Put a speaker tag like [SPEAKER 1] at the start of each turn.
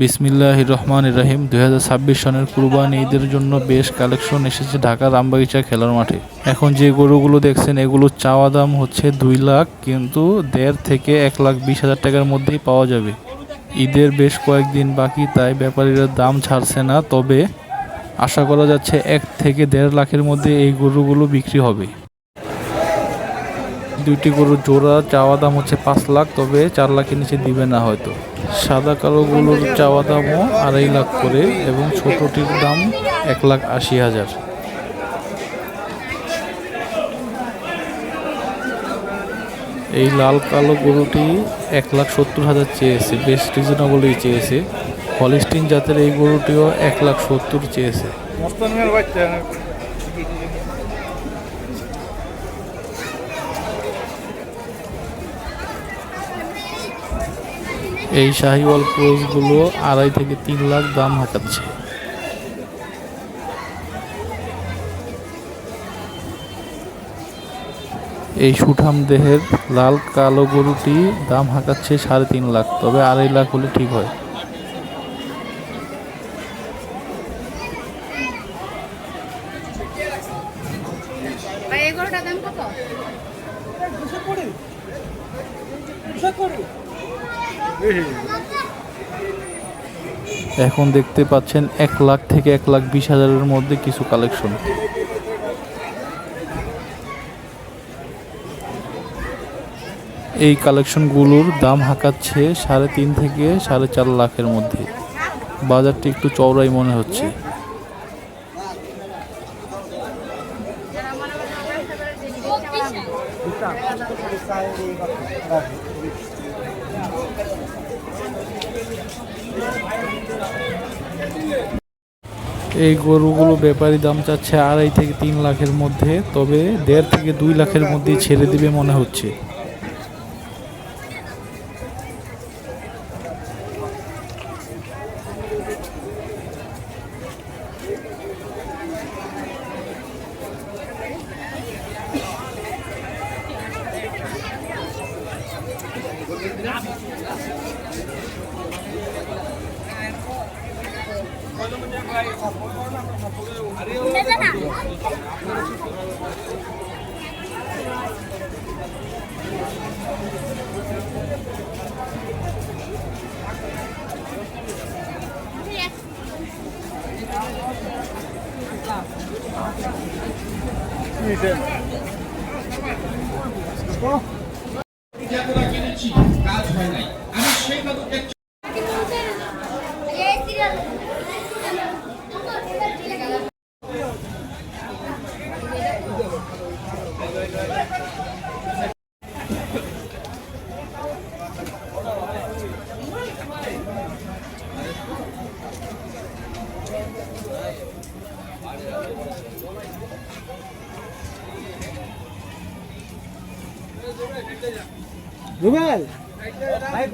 [SPEAKER 1] বিসমিল্লাহির রহমানির রহিম। 2026 সনের কুরবানি ঈদের জন্য বেশ কালেকশন এসেছে ঢাকা রামবাগিচা খেলার মাঠে। এখন যে গরুগুলো দেখছেন এগুলো চাওয়া দাম হচ্ছে 2 লাখ, কিন্তু 1.5 থেকে 1,20,000 টাকার মধ্যেই পাওয়া যাবে। ঈদের বেশ কয়েকদিন বাকি, তাই ব্যাপারীরা দাম ছাড়ছে না, তবে আশা করা যাচ্ছে 1 থেকে 1.5 লাখের মধ্যে এই গরুগুলো বিক্রি হবে। দুইটি গরুর জোড়া চাওয়া দাম হচ্ছে 5 লাখ, তবে 4 লাখের নিচে দিবে না হয়তো। সাদা কালো গরুর চাওয়া দামও 2.5 লাখ করে এবং ছোটটির দাম 1,80,000। এই লাল কালো গরুটি 1,70,000 চেয়েছে, বেশ রিজনেবলই চেয়েছে। হলিস্টিন জাতের এই গরুটিও 1,70,000 চেয়েছে। এই শাহিওয়াল ক্রসগুলো 2.5 থেকে 3 লাখ দাম হাঁকাচ্ছে। এই সুঠাম দেহের লাল কালো গরুটি দাম হাঁকাচ্ছে 3.5 লাখ, তবে 2.5 লাখ হলে ঠিক হয়। এখন দেখতে পাচ্ছেন 1 লাখ থেকে 1,20,000-এর মধ্যে কিছু কালেকশন। এই কালেকশনগুলোর দাম হাঁকাচ্ছে 3.5 থেকে 4.5 লাখের মধ্যে। বাজারটি একটু চওড়াই মনে হচ্ছে। এই গরুগুলো ব্যাপারী দাম চাচ্ছে 2.5 থেকে 3 লাখের মধ্যে, তবে 1.5 থেকে 2 লাখের মধ্যেই ছেড়ে দিবে মনে হচ্ছে। কাজ হয় নাই, আমি সেই রুবেল ভাই